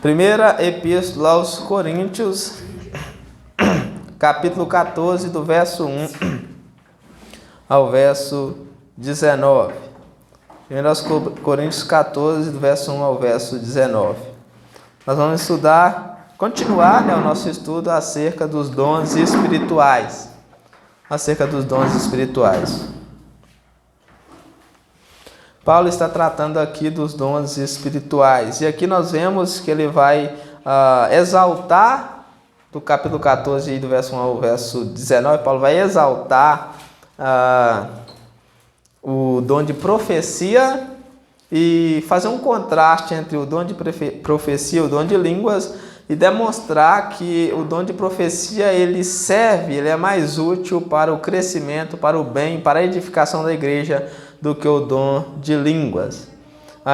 Primeira Epístola aos Coríntios, capítulo 14, do verso 1 ao verso 19. Primeiro aos Coríntios 14, do verso 1 ao verso 19. Nós vamos continuar o nosso estudo acerca dos dons espirituais. Paulo está tratando aqui dos dons espirituais. E aqui nós vemos que ele vai exaltar, do capítulo 14, do verso 1 ao verso 19, Paulo vai exaltar o dom de profecia e fazer um contraste entre o dom de profecia e o dom de línguas e demonstrar que o dom de profecia ele é mais útil para o crescimento, para o bem, para a edificação da igreja do que o dom de línguas.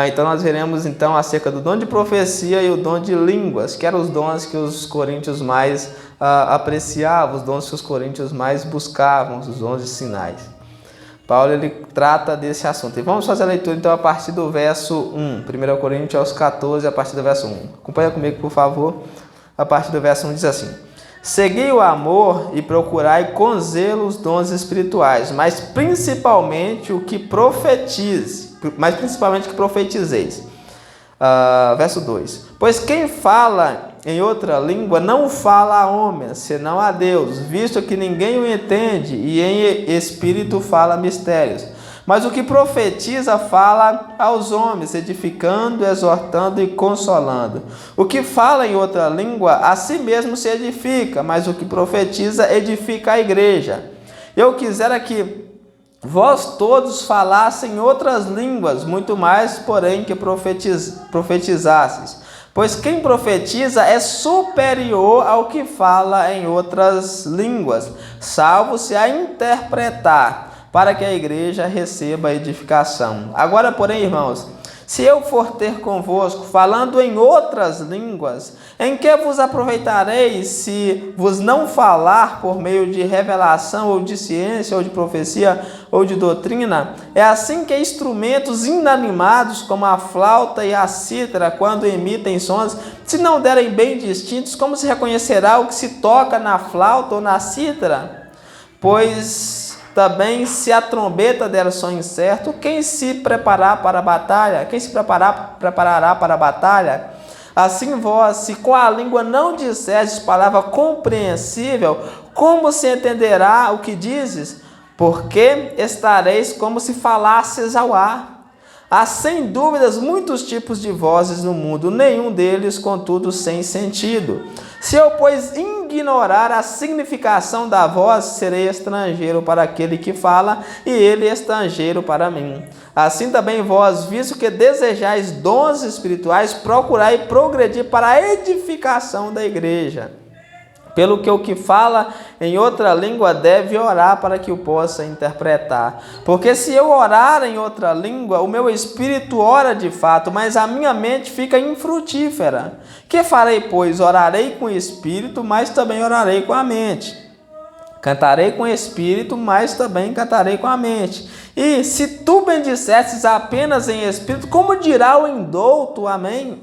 Então nós veremos então acerca do dom de profecia e o dom de línguas, que eram os dons que os coríntios mais apreciavam, os dons que os coríntios mais buscavam, os dons de sinais. Paulo ele trata desse assunto. E vamos fazer a leitura então a partir do verso 1. 1 Coríntios 14, a partir do verso 1. Acompanha comigo, por favor. A partir do verso 1 diz assim: Segui o amor e procurai com zelo os dons espirituais, mas principalmente que profetizeis. Verso 2. Pois quem fala em outra língua não fala a homens, senão a Deus, visto que ninguém o entende, e em espírito fala mistérios. Mas o que profetiza fala aos homens, edificando, exortando e consolando. O que fala em outra língua, a si mesmo se edifica, mas o que profetiza edifica a igreja. Eu quisera que vós todos falassem outras línguas, muito mais, porém, que profetizasseis. Pois quem profetiza é superior ao que fala em outras línguas, salvo se a interpretar, para que a igreja receba a edificação. Agora, porém, irmãos, se eu for ter convosco, falando em outras línguas, em que vos aproveitarei se vos não falar por meio de revelação, ou de ciência, ou de profecia, ou de doutrina? É assim que instrumentos inanimados, como a flauta e a cítara, quando emitem sons, se não derem bem distintos, como se reconhecerá o que se toca na flauta ou na cítara? Pois também, se a trombeta der som incerto, quem se preparará para a batalha? Preparará para a batalha? Assim vós, se com a língua não disserdes palavra compreensível, como se entenderá o que dizes? Porque estareis como se falasses ao ar. Há sem dúvidas muitos tipos de vozes no mundo, nenhum deles, contudo, sem sentido. Se eu, pois, ignorar a significação da voz, serei estrangeiro para aquele que fala, e ele estrangeiro para mim. Assim também vós, visto que desejais dons espirituais, procurai progredir para a edificação da igreja. Pelo que o que fala em outra língua deve orar para que o possa interpretar. Porque se eu orar em outra língua, o meu espírito ora de fato, mas a minha mente fica infrutífera. Que farei, pois? Orarei com o espírito, mas também orarei com a mente. Cantarei com o espírito, mas também cantarei com a mente. E se tu bendissesses apenas em espírito, como dirá o indouto, amém?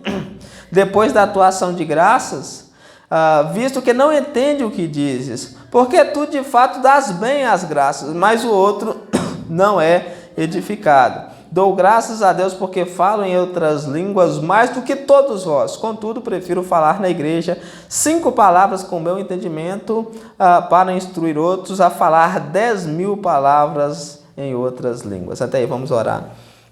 Depois da tua ação de graças, visto que não entende o que dizes, porque tu de fato dás bem as graças, mas o outro não é edificado. Dou graças a Deus porque falo em outras línguas mais do que todos vós. Contudo, prefiro falar na igreja 5 palavras com meu entendimento para instruir outros a falar 10.000 palavras em outras línguas. Até aí, vamos orar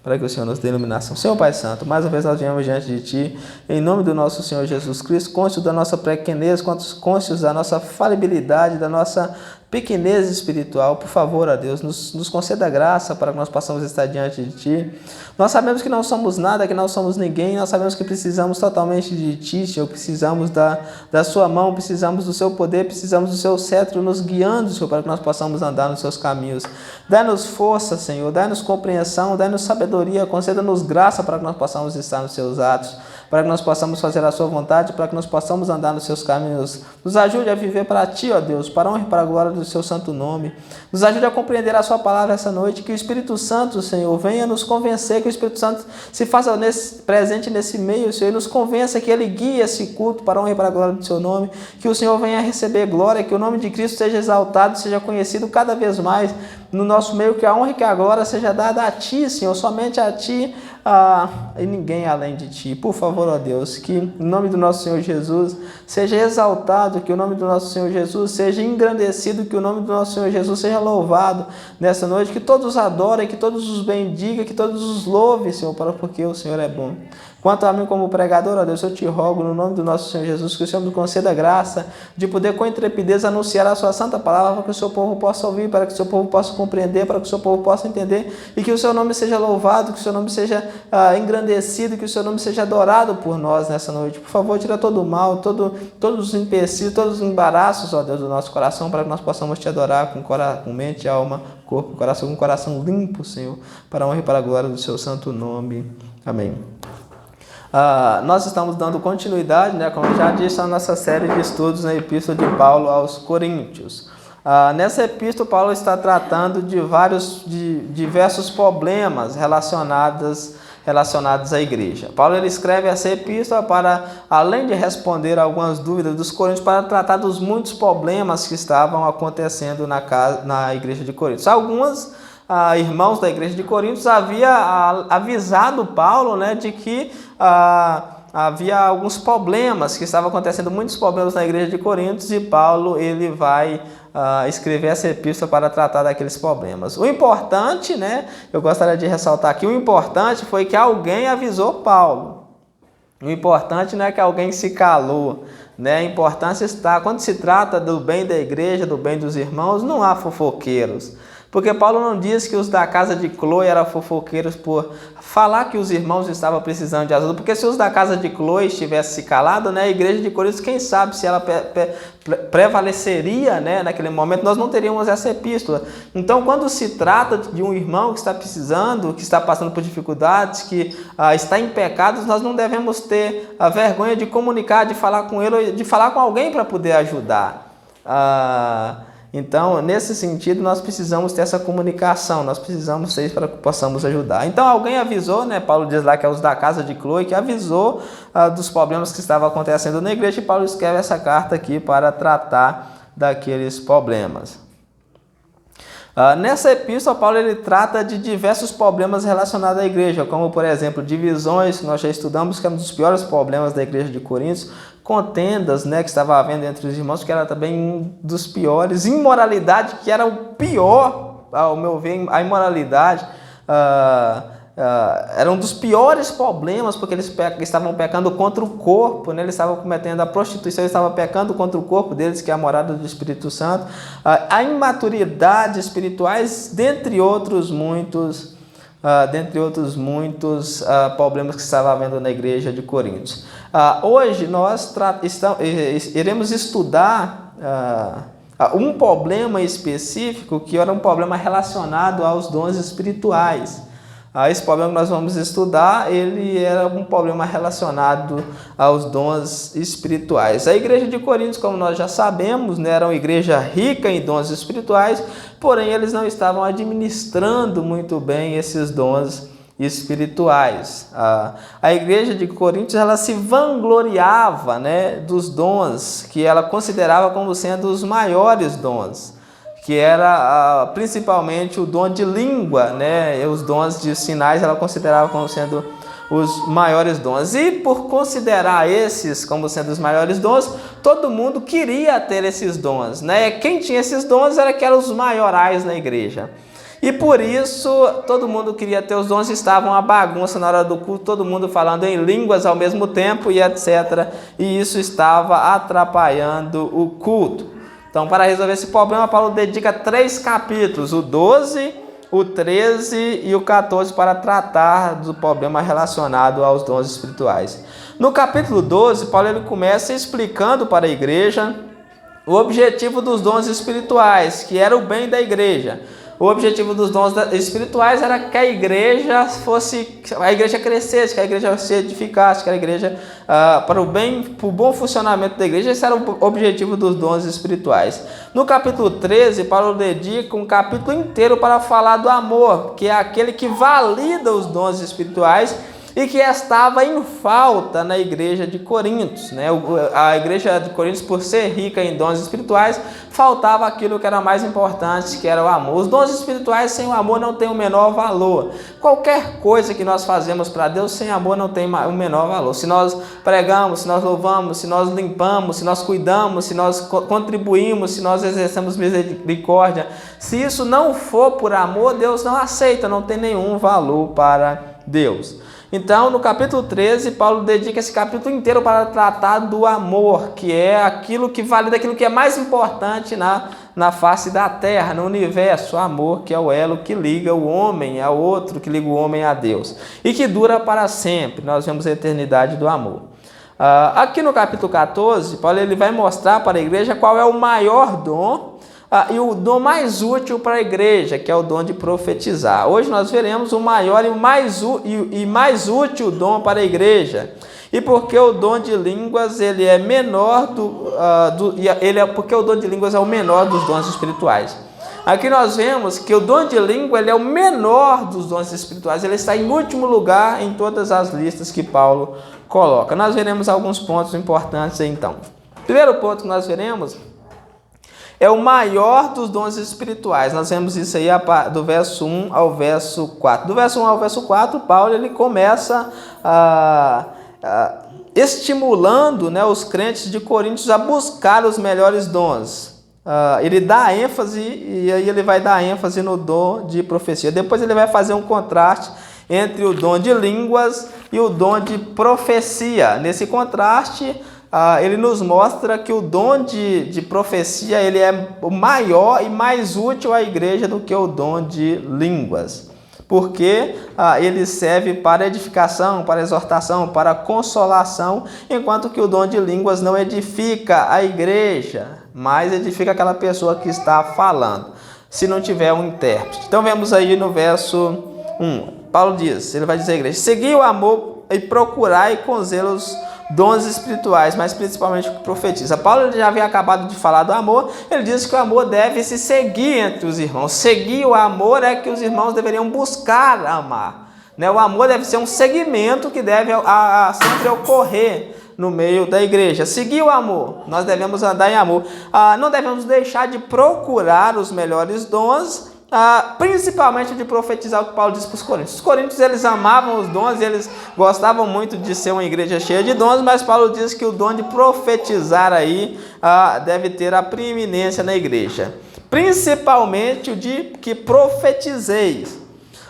para que o Senhor nos dê iluminação. Senhor Pai Santo, mais uma vez nós viemos diante de Ti, em nome do nosso Senhor Jesus Cristo, cônscio da nossa pequenez, cônscio da nossa falibilidade, da nossa pequenez espiritual. Por favor, ó Deus, nos conceda graça para que nós possamos estar diante de Ti. Nós sabemos que não somos nada, que não somos ninguém, nós sabemos que precisamos totalmente de Ti, Senhor, precisamos da Sua mão, precisamos do Seu poder, precisamos do Seu cetro nos guiando, Senhor, para que nós possamos andar nos Seus caminhos. Dá-nos força, Senhor, dá-nos compreensão, dá-nos sabedoria, conceda-nos graça para que nós possamos estar nos Seus atos. para que nós possamos fazer a sua vontade, para que nós possamos andar nos seus caminhos. Nos ajude a viver para ti, ó Deus, para a honra e para a glória do seu santo nome. Nos ajude a compreender a sua palavra essa noite, que o Espírito Santo, Senhor, venha nos convencer, que o Espírito Santo se faça presente nesse meio, Senhor, e nos convença que ele guie esse culto para a honra e para a glória do seu nome, que o Senhor venha receber glória, que o nome de Cristo seja exaltado, seja conhecido cada vez mais no nosso meio, que a honra e que a glória seja dada a ti, Senhor, somente a ti, e ninguém além de ti. Por favor, ó Deus, que o nome do nosso Senhor Jesus seja exaltado, que o nome do nosso Senhor Jesus seja engrandecido, que o nome do nosso Senhor Jesus seja louvado nessa noite, que todos os adorem, que todos os bendigam, que todos os louvem, Senhor, porque o Senhor é bom. Quanto a mim como pregador, ó Deus, eu te rogo no nome do nosso Senhor Jesus, que o Senhor me conceda a graça de poder com intrepidez anunciar a sua santa palavra, para que o seu povo possa ouvir, para que o seu povo possa compreender, para que o seu povo possa entender, e que o seu nome seja louvado, que o seu nome seja engrandecido, que o seu nome seja adorado por nós nessa noite. Por favor, tira todo o mal, todos os empecilhos, todos os embaraços, ó Deus, do nosso coração, para que nós possamos te adorar com mente, alma, corpo, coração, com um coração limpo, Senhor, para a honra e para a glória do seu santo nome. Amém. Nós estamos dando continuidade, né, como eu já disse, à nossa série de estudos na Epístola de Paulo aos Coríntios. Nessa epístola, Paulo está tratando de diversos problemas relacionados à igreja. Paulo ele escreve essa epístola para, além de responder algumas dúvidas dos coríntios, para tratar dos muitos problemas que estavam acontecendo na igreja de Coríntios. Alguns irmãos da igreja de Coríntios havia avisado Paulo, né, de que havia alguns problemas que estavam acontecendo, muitos problemas na igreja de Coríntios, e Paulo ele vai escrever essa epístola para tratar daqueles problemas. O importante, né, eu gostaria de ressaltar aqui, o importante foi que alguém avisou Paulo. O importante não é que alguém se calou, né? A importância está, quando se trata do bem da igreja, do bem dos irmãos, não há fofoqueiros. Porque Paulo não diz que os da casa de Cloe eram fofoqueiros por falar que os irmãos estavam precisando de ajuda. Porque se os da casa de Cloe estivessem se calados, né, a igreja de Coríntios, quem sabe se ela prevaleceria, né, naquele momento, nós não teríamos essa epístola. Então, quando se trata de um irmão que está precisando, que está passando por dificuldades, que está em pecados, nós não devemos ter a vergonha de comunicar, de falar com ele, de falar com alguém para poder ajudar. Então, nesse sentido, nós precisamos ter essa comunicação, nós precisamos ter isso para que possamos ajudar. Então, alguém avisou, né? Paulo diz lá que é os da casa de Cloe, que avisou dos problemas que estavam acontecendo na igreja, e Paulo escreve essa carta aqui para tratar daqueles problemas. Nessa epístola, Paulo ele trata de diversos problemas relacionados à igreja, como, por exemplo, divisões, que nós já estudamos, que é um dos piores problemas da igreja de Coríntios, contendas, né, que estava havendo entre os irmãos, que era também um dos piores, imoralidade, que era o pior, ao meu ver, a imoralidade era um dos piores problemas, porque eles estavam pecando contra o corpo, né? Eles estavam cometendo a prostituição, eles estavam pecando contra o corpo deles, que é a morada do Espírito Santo, a imaturidade espirituais, dentre outros muitos problemas que estavam havendo na igreja de Coríntios. Hoje nós iremos estudar um problema específico, que era um problema relacionado aos dons espirituais. Esse problema que nós vamos estudar, ele era um problema relacionado aos dons espirituais. A igreja de Coríntios, como nós já sabemos, né, era uma igreja rica em dons espirituais, porém eles não estavam administrando muito bem esses dons espirituais. A igreja de Coríntios, ela se vangloriava, né, dos dons que ela considerava como sendo os maiores dons, que era principalmente o dom de língua, né? Os dons de sinais ela considerava como sendo os maiores dons. E por considerar esses como sendo os maiores dons, todo mundo queria ter esses dons, né? Quem tinha esses dons era que eram os maiorais na igreja. E por isso todo mundo queria ter os dons, estava uma bagunça na hora do culto, todo mundo falando em línguas ao mesmo tempo e etc. E isso estava atrapalhando o culto. Então, para resolver esse problema, Paulo dedica 3 capítulos, o 12, o 13 e o 14, para tratar do problema relacionado aos dons espirituais. No capítulo 12, Paulo ele começa explicando para a igreja o objetivo dos dons espirituais, que era o bem da igreja. o objetivo dos dons espirituais era que a igreja crescesse, que a igreja se edificasse, que a igreja, para o bom funcionamento da igreja, esse era o objetivo dos dons espirituais. No capítulo 13, Paulo dedica um capítulo inteiro para falar do amor, que é aquele que valida os dons espirituais e que estava em falta na igreja de Corinto, né? A igreja de Corinto, por ser rica em dons espirituais, faltava aquilo que era mais importante, que era o amor. Os dons espirituais sem o amor não tem o menor valor. Qualquer coisa que nós fazemos para Deus sem amor não tem o menor valor. Se nós pregamos, se nós louvamos, se nós limpamos, se nós cuidamos, se nós contribuímos, se nós exercemos misericórdia, se isso não for por amor, Deus não aceita, não tem nenhum valor para Deus. Então, no capítulo 13, Paulo dedica esse capítulo inteiro para tratar do amor, que é aquilo que valida, aquilo que é mais importante na face da terra, no universo. O amor, que é o elo que liga o homem ao outro, que liga o homem a Deus, e que dura para sempre. Nós vemos a eternidade do amor. Aqui no capítulo 14, Paulo ele vai mostrar para a igreja qual é o maior dom, e o dom mais útil para a igreja, que é o dom de profetizar. Hoje nós veremos o maior e mais útil dom para a igreja. E porque o dom de línguas ele é menor porque o dom de línguas é o menor dos dons espirituais. Aqui nós vemos que o dom de língua ele é o menor dos dons espirituais. Ele está em último lugar em todas as listas que Paulo coloca. Nós veremos alguns pontos importantes então. Primeiro ponto que nós veremos é o maior dos dons espirituais. Nós vemos isso aí do verso 1 ao verso 4. Do verso 1 ao verso 4, Paulo ele começa estimulando, né, os crentes de Coríntios a buscar os melhores dons. Ele dá ênfase, e aí ele vai dar ênfase no dom de profecia. Depois ele vai fazer um contraste entre o dom de línguas e o dom de profecia. Nesse contraste, ele nos mostra que o dom de profecia ele é o maior e mais útil à igreja do que o dom de línguas, porque ele serve para edificação, para exortação, para consolação, enquanto que o dom de línguas não edifica a igreja, mas edifica aquela pessoa que está falando, se não tiver um intérprete. Então vemos aí no verso 1, Paulo diz, ele vai dizer à igreja: segui o amor e procurai com zelo os dons espirituais, mas principalmente o que profetiza. Paulo já havia acabado de falar do amor. Ele diz que o amor deve se seguir entre os irmãos. Seguir o amor é que os irmãos deveriam buscar amar, né? O amor deve ser um segmento que deve sempre ocorrer no meio da igreja. Seguir o amor, nós devemos andar em amor. Não devemos deixar de procurar os melhores dons, principalmente de profetizar, o que Paulo diz para os coríntios. Os coríntios eles amavam os dons, eles gostavam muito de ser uma igreja cheia de dons, mas Paulo diz que o dom de profetizar aí deve ter a preeminência na igreja, principalmente o de que profetizeis.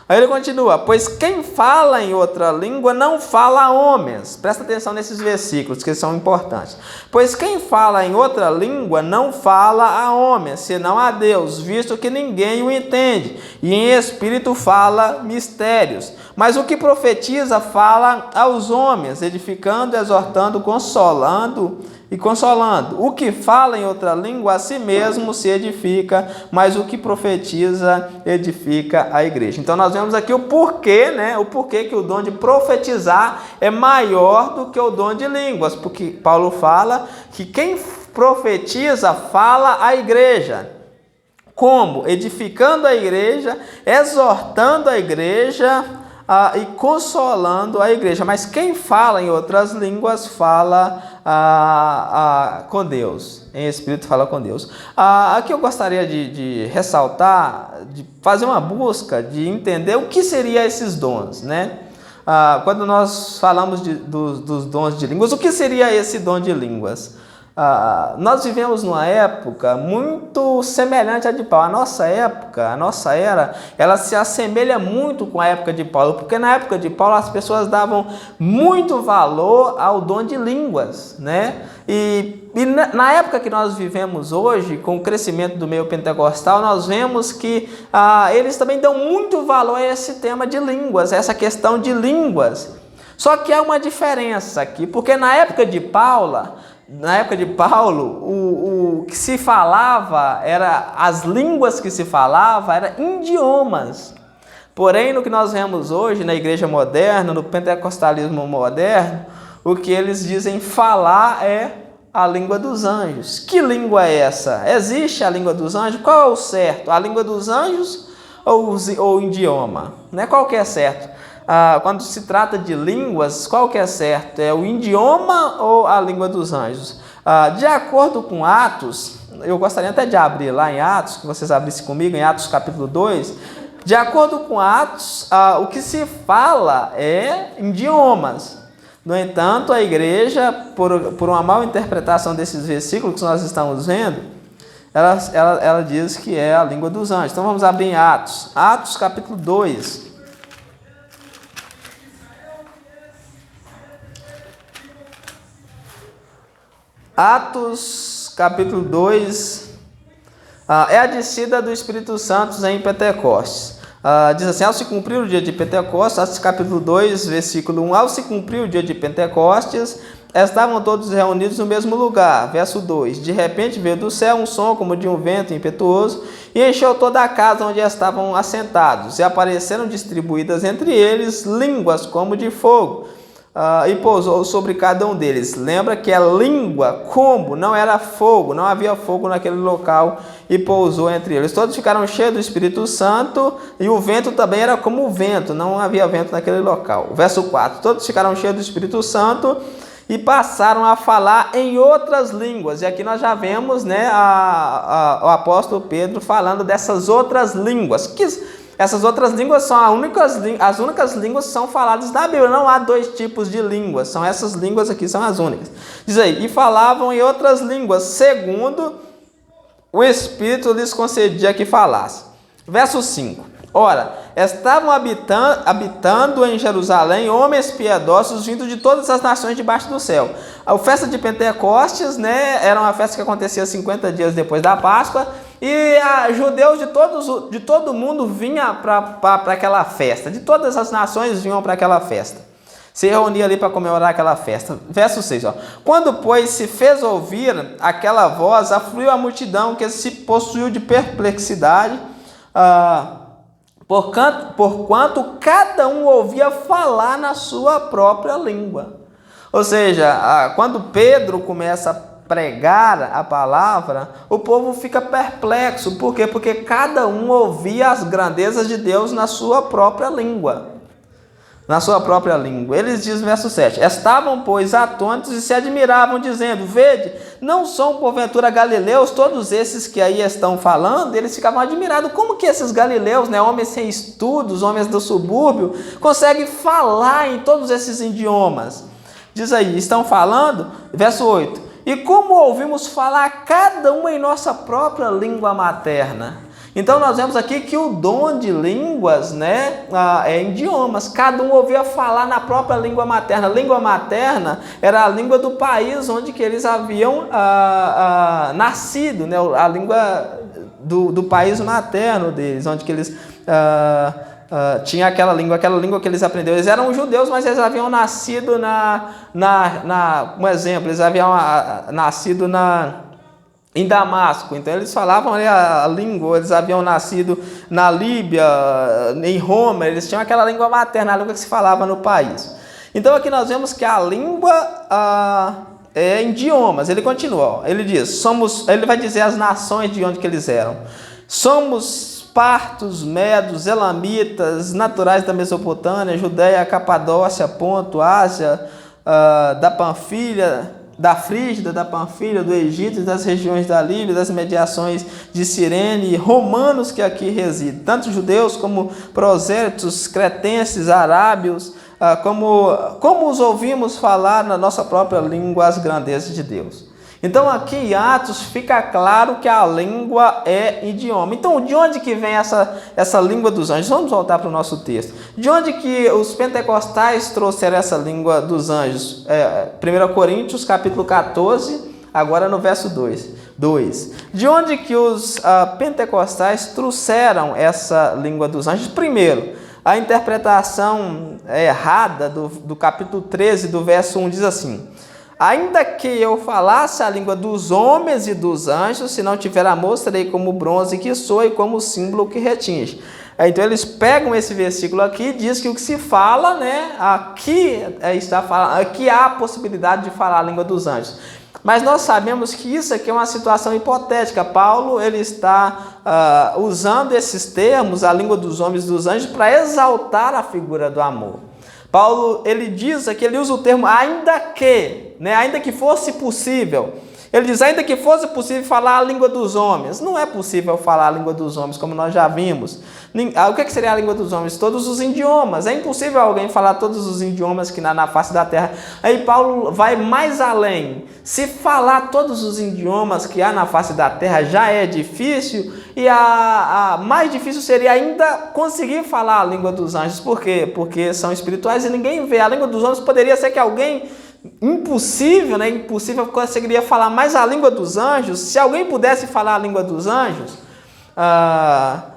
Aí ele continua: pois quem fala em outra língua não fala a homens. Presta atenção nesses versículos que são importantes. Pois quem fala em outra língua não fala a homens, senão a Deus, visto que ninguém o entende, e em espírito fala mistérios. Mas o que profetiza fala aos homens, edificando, exortando, consolando e consolando. O que fala em outra língua a si mesmo se edifica, mas o que profetiza edifica a igreja. Então nós vemos aqui o porquê, né? O porquê que o dom de profetizar é maior do que o dom de línguas, porque Paulo fala que quem profetiza fala à igreja. Como? Edificando a igreja, exortando a igreja, e consolando a igreja. Mas quem fala em outras línguas fala com Deus, em espírito fala com Deus. Aqui eu gostaria de ressaltar, de fazer uma busca, de entender o que seriam esses dons, né? Quando nós falamos dos dons de línguas, o que seria esse dom de línguas? Nós vivemos numa época muito semelhante à de Paulo. A nossa época, a nossa era, ela se assemelha muito com a época de Paulo, porque na época de Paulo as pessoas davam muito valor ao dom de línguas, né? E na época que nós vivemos hoje, com o crescimento do meio pentecostal, nós vemos que eles também dão muito valor a esse tema de línguas, essa questão de línguas. Só que há uma diferença aqui, porque na época de Paulo, na época de Paulo, o que se falava, as línguas que se falava eram idiomas. Porém, no que nós vemos hoje, na igreja moderna, no pentecostalismo moderno, o que eles dizem falar é a língua dos anjos. Que língua é essa? Existe a língua dos anjos? Qual é o certo? A língua dos anjos ou o idioma? Né? Qual que é certo? Quando se trata de línguas, qual que é certo? É o idioma ou a língua dos anjos? De acordo com Atos, eu gostaria até de abrir lá em Atos, que vocês abrissem comigo, em Atos capítulo 2. De acordo com Atos, o que se fala é idiomas. No entanto, a igreja, por uma mal interpretação desses versículos que nós estamos vendo, ela diz que é a língua dos anjos. Então vamos abrir em Atos. Atos capítulo 2. Atos capítulo 2 é a descida do Espírito Santo em Pentecostes. Diz assim: ao se cumprir o dia de Pentecostes, Atos capítulo 2, versículo 1, ao se cumprir o dia de Pentecostes, estavam todos reunidos no mesmo lugar. Verso 2, de repente veio do céu um som como de um vento impetuoso e encheu toda a casa onde estavam assentados, e apareceram distribuídas entre eles línguas como de fogo, e pousou sobre cada um deles. Lembra que a língua, como não era fogo, não havia fogo naquele local, e pousou entre eles. Todos ficaram cheios do Espírito Santo, e o vento também era como o vento, não havia vento naquele local. Verso 4, todos ficaram cheios do Espírito Santo e passaram a falar em outras línguas. E aqui nós já vemos, né, o apóstolo Pedro falando dessas outras línguas. Essas outras línguas são as únicas línguas que são faladas na Bíblia. Não há dois tipos de línguas. São essas línguas aqui, são as únicas. Diz aí, e falavam em outras línguas, segundo o Espírito lhes concedia que falasse. Verso 5. Ora, estavam habitando em Jerusalém homens piedosos vindos de todas as nações debaixo do céu. A festa de Pentecostes, né, era uma festa que acontecia 50 dias depois da Páscoa, e judeus de todo mundo vinham para aquela festa. De todas as nações vinham para aquela festa. Se reuniam ali para comemorar aquela festa. Verso 6. Quando, pois, se fez ouvir aquela voz, afluiu a multidão que se possuiu de perplexidade, porquanto cada um ouvia falar na sua própria língua. Ou seja, quando Pedro começa a pregar a palavra, o povo fica perplexo. Por quê? Porque cada um ouvia as grandezas de Deus na sua própria língua. Na sua própria língua. Eles dizem, verso 7, estavam, pois, atônitos e se admiravam, dizendo, vede, não são porventura galileus todos esses que aí estão falando? Eles ficavam admirados, como que esses galileus, né, homens sem estudos, homens do subúrbio, conseguem falar em todos esses idiomas? Diz aí, estão falando, verso 8, e como ouvimos falar cada um em nossa própria língua materna? Então nós vemos aqui que o dom de línguas, né, é idiomas. Cada um ouvia falar na própria língua materna. A língua materna era a língua do país onde que eles haviam nascido, né, a língua do país materno deles, onde que eles tinham aquela língua que eles aprenderam. Eles eram judeus, mas eles haviam nascido um exemplo, eles haviam nascido em Damasco, então eles falavam a língua, eles haviam nascido na Líbia, em Roma, eles tinham aquela língua materna, a língua que se falava no país. Então aqui nós vemos que a língua é idiomas. Ele continua, ele diz, ele vai dizer as nações de onde que eles eram. Somos partos, medos, elamitas, naturais da Mesopotâmia, Judéia, Capadócia, Ponto, Ásia, da Panfilha, da Frígida, da Panfilha, do Egito, das regiões da Líbia, das mediações de Cirene, romanos que aqui residem, tanto judeus como prosélitos, cretenses, arábios, como os ouvimos falar na nossa própria língua as grandezas de Deus. Então aqui em Atos fica claro que a língua é idioma. Então de onde que vem essa língua dos anjos? Vamos voltar para o nosso texto. De onde que os pentecostais trouxeram essa língua dos anjos? 1 Coríntios capítulo 14, agora no verso 2. De onde que os pentecostais trouxeram essa língua dos anjos? Primeiro, a interpretação errada do capítulo 13, do verso 1, diz assim: Ainda que eu falasse a língua dos homens e dos anjos, se não tiver amor, serei como o bronze que soa e como o símbolo que retinge. Então eles pegam esse versículo aqui e diz que o que se fala, né, aqui está falando, aqui há a possibilidade de falar a língua dos anjos. Mas nós sabemos que isso aqui é uma situação hipotética. Paulo ele está usando esses termos, a língua dos homens e dos anjos, para exaltar a figura do amor. Paulo ele diz aqui, ele usa o termo ainda que, né, ainda que fosse possível. Ele diz, ainda que fosse possível falar a língua dos homens. Não é possível falar a língua dos homens, como nós já vimos. O que seria a língua dos homens? Todos os idiomas. É impossível alguém falar todos os idiomas que na face da terra. Aí Paulo vai mais além. Se falar todos os idiomas que há na face da terra já é difícil, e a mais difícil seria ainda conseguir falar a língua dos anjos. Por quê? Porque são espirituais e ninguém vê. A língua dos homens poderia ser que alguém... impossível, né? Impossível conseguiria falar mais a língua dos anjos. Se alguém pudesse falar a língua dos anjos,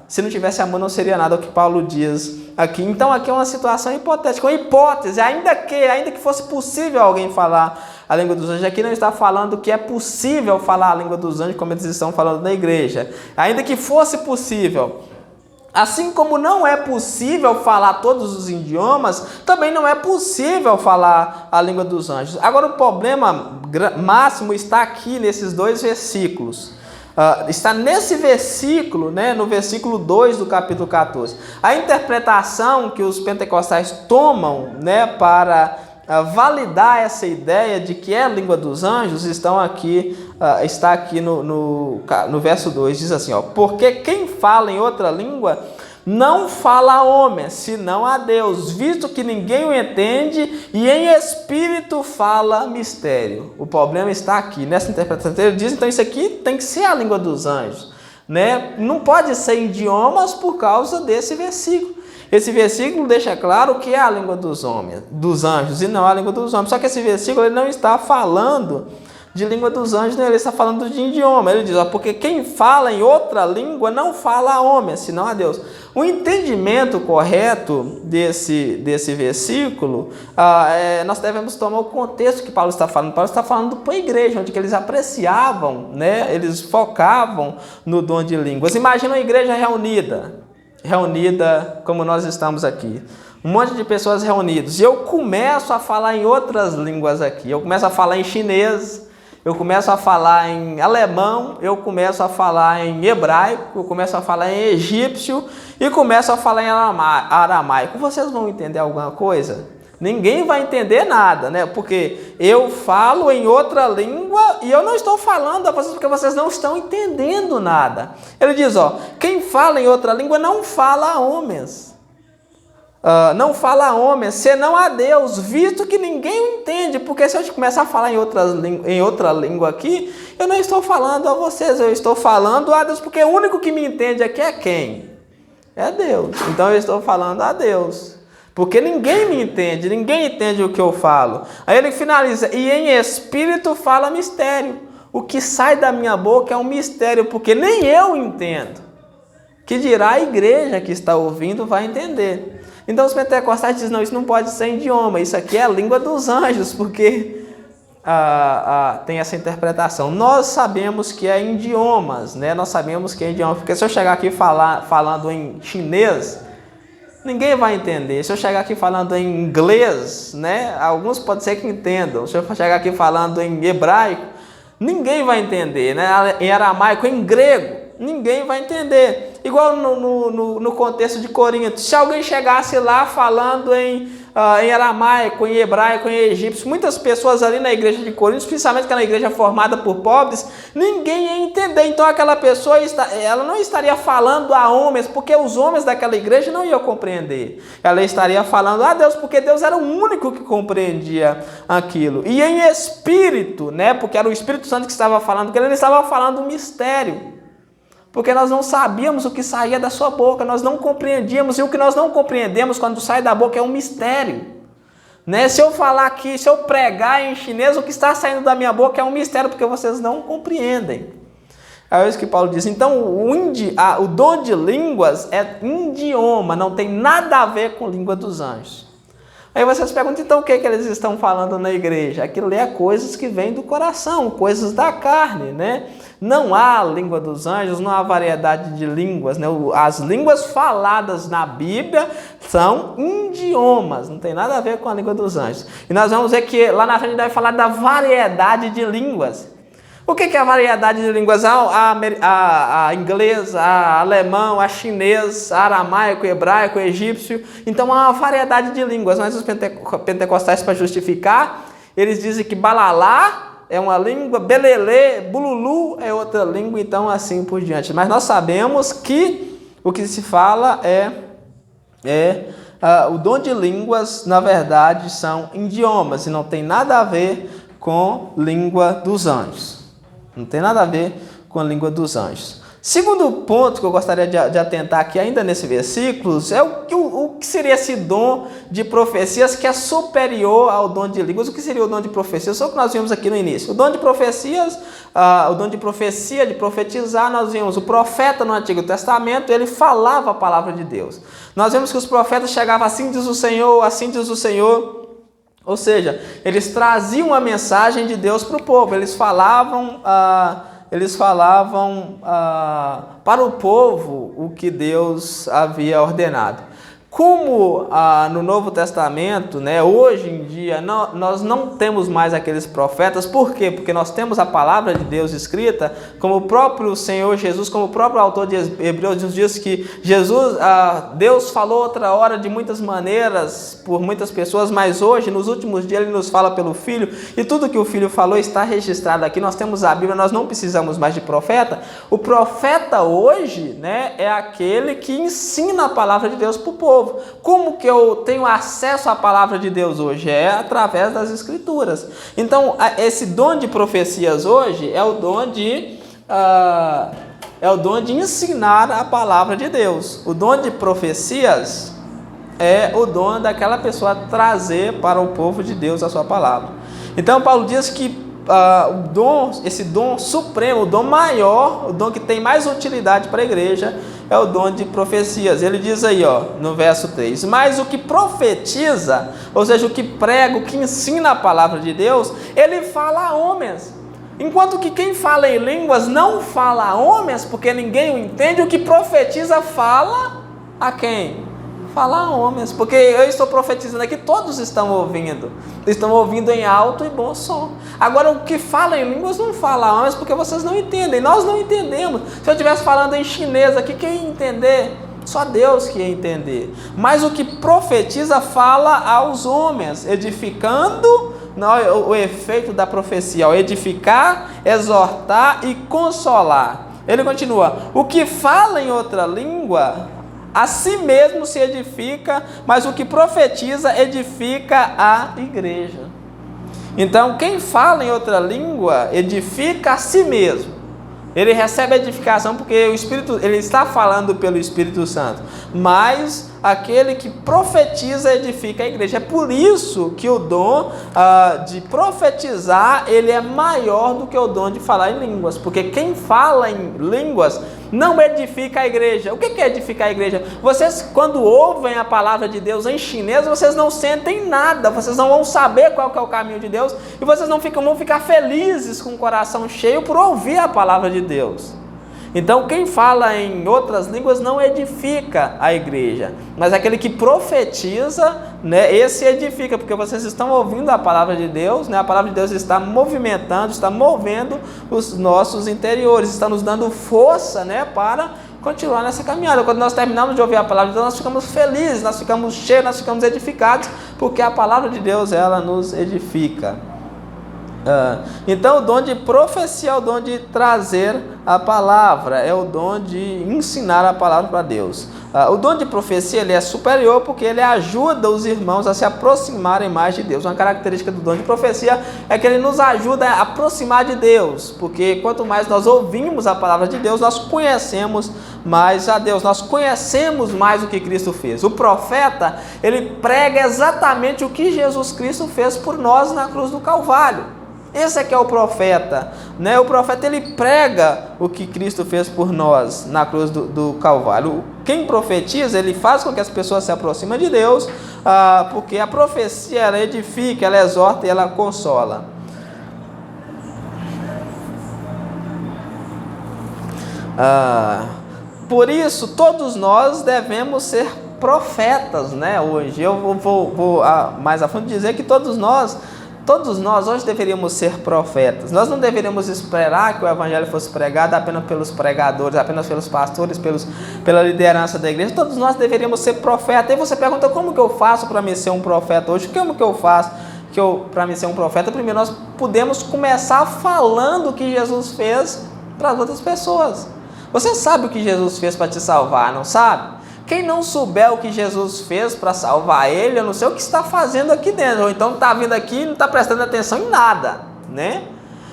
se não tivesse amor não seria nada, é o que Paulo diz aqui. Então aqui é uma situação hipotética, uma hipótese, ainda que fosse possível alguém falar a língua dos anjos. Aqui não está falando que é possível falar a língua dos anjos, como eles estão falando na igreja. Ainda que fosse possível. Assim como não é possível falar todos os idiomas, também não é possível falar a língua dos anjos. Agora o problema máximo está aqui nesses dois versículos. Está nesse versículo, né, no versículo 2 do capítulo 14. A interpretação que os pentecostais tomam, né, para validar essa ideia de que é a língua dos anjos está aqui no verso 2, diz assim, ó, porque quem fala em outra língua não fala a homem, senão a Deus, visto que ninguém o entende, e em espírito fala mistério. O problema está aqui, nessa interpretação. Ele diz, então isso aqui tem que ser a língua dos anjos, né? Não pode ser idiomas por causa desse versículo. Esse versículo deixa claro que é a língua dos homens, dos anjos, e não a língua dos homens. Só que esse versículo ele não está falando de língua dos anjos, né? Ele está falando de idioma. Ele diz, ó, porque quem fala em outra língua não fala a homem, senão a Deus. O entendimento correto desse versículo, nós devemos tomar o contexto que Paulo está falando. Paulo está falando para a igreja, onde que eles apreciavam, né? Eles focavam no dom de línguas. Imagina uma igreja reunida como nós estamos aqui, um monte de pessoas reunidas, e eu começo a falar em outras línguas aqui, eu começo a falar em chinês, eu começo a falar em alemão, eu começo a falar em hebraico, eu começo a falar em egípcio e começo a falar em aramaico. Vocês vão entender alguma coisa? Ninguém vai entender nada, né? Porque eu falo em outra língua e eu não estou falando a vocês porque vocês não estão entendendo nada. Ele diz, ó, quem fala em outra língua não fala a homens. Não fala a homens, senão a Deus, visto que ninguém o entende. Porque se eu começar a falar em outra língua aqui, eu não estou falando a vocês, eu estou falando a Deus, porque o único que me entende aqui é quem? É Deus. Então eu estou falando a Deus. Porque ninguém me entende, ninguém entende o que eu falo. Aí ele finaliza, e em espírito fala mistério. O que sai da minha boca é um mistério, porque nem eu entendo. Que dirá a igreja que está ouvindo vai entender. Então os pentecostais dizem, não, isso não pode ser idioma, isso aqui é a língua dos anjos, porque tem essa interpretação. Nós sabemos que é idiomas, né? Nós sabemos que é idioma, porque se eu chegar aqui falando em chinês, ninguém vai entender. Se eu chegar aqui falando em inglês, né? Alguns pode ser que entendam. Se eu chegar aqui falando em hebraico, ninguém vai entender, né? Em aramaico, em grego, ninguém vai entender. Igual no contexto de Corinto. Se alguém chegasse lá falando em aramaico, em hebraico, em egípcio, muitas pessoas ali na igreja de Corinto, principalmente que é uma igreja formada por pobres, ninguém ia entender. Então aquela pessoa ela não estaria falando a homens, porque os homens daquela igreja não iam compreender. Ela estaria falando a Deus, porque Deus era o único que compreendia aquilo. E em espírito, né? Porque era o Espírito Santo que estava falando, porque ele estava falando um mistério. Porque nós não sabíamos o que saía da sua boca, nós não compreendíamos, e o que nós não compreendemos quando sai da boca é um mistério. Né? Se eu falar aqui, se eu pregar em chinês, o que está saindo da minha boca é um mistério, porque vocês não compreendem. É isso que Paulo diz. Então, o dom de línguas é idioma, não tem nada a ver com língua dos anjos. Aí vocês perguntam, então o que eles estão falando na igreja? Aquilo é coisas que vêm do coração, coisas da carne, né? Não há língua dos anjos, não há variedade de línguas, né? As línguas faladas na Bíblia são idiomas, não tem nada a ver com a língua dos anjos. E nós vamos ver que lá na frente vai falar da variedade de línguas. O que é a variedade de línguas? A inglês, a alemão, a chinês, a aramaico, hebraico, egípcio. Então há uma variedade de línguas. Mas os pentecostais, para justificar, eles dizem que balalá é uma língua, belelê, bululu é outra língua, então assim por diante. Mas nós sabemos que o que se fala o dom de línguas, na verdade, são idiomas e não tem nada a ver com língua dos anjos. Não tem nada a ver com a língua dos anjos. Segundo ponto que eu gostaria de atentar aqui ainda nesse versículo é o que seria esse dom de profecias que é superior ao dom de línguas. O que seria o dom de profecias? Só o que nós vimos aqui no início. O dom de profecias, o dom de profecia, de profetizar, nós vimos o profeta no Antigo Testamento, ele falava a palavra de Deus. Nós vemos que os profetas chegavam assim diz o Senhor, assim diz o Senhor. Ou seja, eles traziam a mensagem de Deus para o povo, eles falavam para o povo o que Deus havia ordenado. Como no Novo Testamento, né, hoje em dia, nós não temos mais aqueles profetas. Por quê? Porque nós temos a palavra de Deus escrita, como o próprio Senhor Jesus, como o próprio autor de Hebreus nos diz que Deus falou outra hora de muitas maneiras, por muitas pessoas, mas hoje, nos últimos dias, Ele nos fala pelo Filho, e tudo que o Filho falou está registrado aqui. Nós temos a Bíblia, nós não precisamos mais de profeta. O profeta hoje, né, é aquele que ensina a palavra de Deus para o povo. Como que eu tenho acesso à palavra de Deus hoje? É através das Escrituras. Então, esse dom de profecias hoje é o dom de ensinar a palavra de Deus. O dom de profecias é o dom daquela pessoa trazer para o povo de Deus a sua palavra. Então, Paulo diz que esse dom supremo, o dom maior, o dom que tem mais utilidade para a igreja é o dom de profecias. Ele diz aí, no verso 3, mas o que profetiza, ou seja, o que prega, o que ensina a palavra de Deus, ele fala a homens. Enquanto que quem fala em línguas não fala a homens, porque ninguém o entende, o que profetiza fala a quem? Fala a homens, porque eu estou profetizando aqui, todos estão ouvindo em alto e bom som. Agora, o que fala em línguas não fala a homens, porque vocês não entendem, nós não entendemos. Se eu estivesse falando em chinês aqui, quem ia entender? Só Deus que ia entender. Mas o que profetiza fala aos homens, edificando, o efeito da profecia, edificar, exortar e consolar. Ele continua, o que fala em outra língua a si mesmo se edifica, mas o que profetiza edifica a igreja. Então, quem fala em outra língua edifica a si mesmo. Ele recebe a edificação porque o Espírito, ele está falando pelo Espírito Santo. Mas aquele que profetiza edifica a igreja. É por isso que o dom de profetizar ele é maior do que o dom de falar em línguas. Porque quem fala em línguas não edifica a igreja. O que é edificar a igreja? Vocês, quando ouvem a palavra de Deus em chinês, vocês não sentem nada, vocês não vão saber qual que é o caminho de Deus, e vocês não vão ficar felizes com o coração cheio por ouvir a palavra de Deus. Então, quem fala em outras línguas não edifica a igreja, mas aquele que profetiza, né, esse edifica, porque vocês estão ouvindo a palavra de Deus, né, a palavra de Deus está movimentando, está movendo os nossos interiores, está nos dando força, né, para continuar nessa caminhada. Quando nós terminamos de ouvir a palavra de Deus, nós ficamos felizes, nós ficamos cheios, nós ficamos edificados, porque a palavra de Deus, ela nos edifica. Então o dom de profecia é o dom de trazer a palavra, é o dom de ensinar a palavra para Deus. O dom de profecia ele é superior porque ele ajuda os irmãos a se aproximarem mais de Deus. Uma característica do dom de profecia é que ele nos ajuda a aproximar de Deus, porque quanto mais nós ouvimos a palavra de Deus, nós conhecemos mais a Deus, nós conhecemos mais o que Cristo fez. O profeta, ele prega exatamente o que Jesus Cristo fez por nós na cruz do Calvário. Esse é que é o profeta, né? O profeta ele prega o que Cristo fez por nós na cruz do Calvário. Quem profetiza, ele faz com que as pessoas se aproximem de Deus. porque a profecia ela edifica, ela exorta e ela consola. Por isso, todos nós devemos ser profetas, né? Hoje, eu vou mais a fundo dizer que todos nós hoje deveríamos ser profetas. Nós não deveríamos esperar que o evangelho fosse pregado apenas pelos pregadores, apenas pelos pastores, pela liderança da igreja. Todos nós deveríamos ser profetas. Aí você pergunta, como que eu faço para me ser um profeta hoje? Como que eu faço para me ser um profeta? Primeiro, nós podemos começar falando o que Jesus fez para as outras pessoas. Você sabe o que Jesus fez para te salvar, não sabe? Quem não souber o que Jesus fez para salvar ele, eu não sei o que está fazendo aqui dentro. Ou então está vindo aqui e não está prestando atenção em nada, né?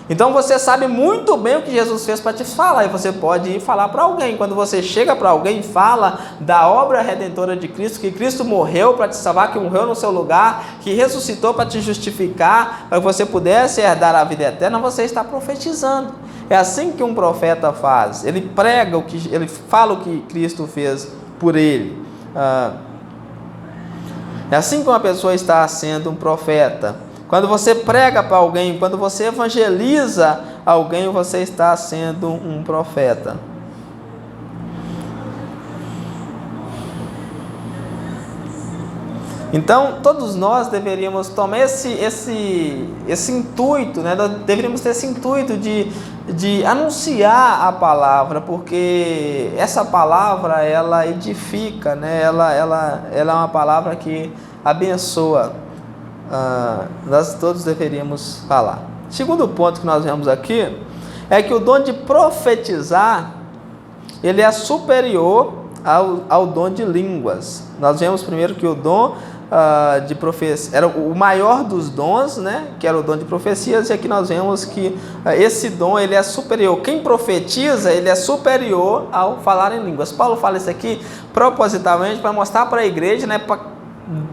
Então você sabe muito bem o que Jesus fez para te falar. E você pode ir falar para alguém. Quando você chega para alguém e fala da obra redentora de Cristo, que Cristo morreu para te salvar, que morreu no seu lugar, que ressuscitou para te justificar, para que você pudesse herdar a vida eterna, você está profetizando. É assim que um profeta faz. Ele prega ele fala o que Cristo fez por ele. É assim que uma pessoa está sendo um profeta. Quando você prega para alguém, quando você evangeliza alguém, você está sendo um profeta. Então, todos nós deveríamos tomar esse intuito, né? Deveríamos ter esse intuito de anunciar a palavra, porque essa palavra, ela edifica, né? Ela é uma palavra que abençoa. Nós todos deveríamos falar. Segundo ponto que nós vemos aqui, é que o dom de profetizar, ele é superior ao dom de línguas. Nós vemos primeiro que o dom de profecia era o maior dos dons, né? Que era o dom de profecias, e aqui nós vemos que esse dom ele é superior. Quem profetiza, ele é superior ao falar em línguas. Paulo fala isso aqui propositalmente para mostrar para a igreja, né? Para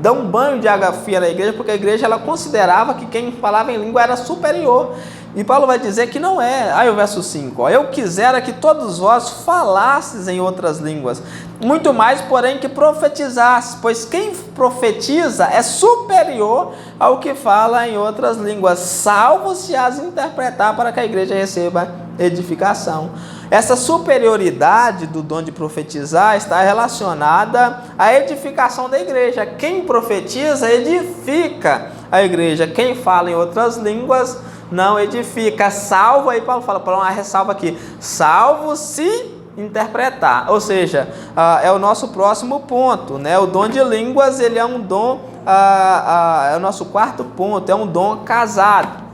dar um banho de água fria na igreja, porque a igreja ela considerava que quem falava em língua era superior. E Paulo vai dizer que não é. Aí o verso 5, eu quisera que todos vós falasseis em outras línguas, muito mais, porém, que profetizasseis, pois quem profetiza é superior ao que fala em outras línguas, salvo se as interpretar para que a igreja receba edificação. Essa superioridade do dom de profetizar está relacionada à edificação da igreja. Quem profetiza edifica a igreja, quem fala em outras línguas não edifica, salvo, aí Paulo fala, para uma ressalva aqui, salvo se interpretar, ou seja, é o nosso próximo ponto, né? O dom de línguas, ele é um dom, é o nosso quarto ponto, é um dom casado.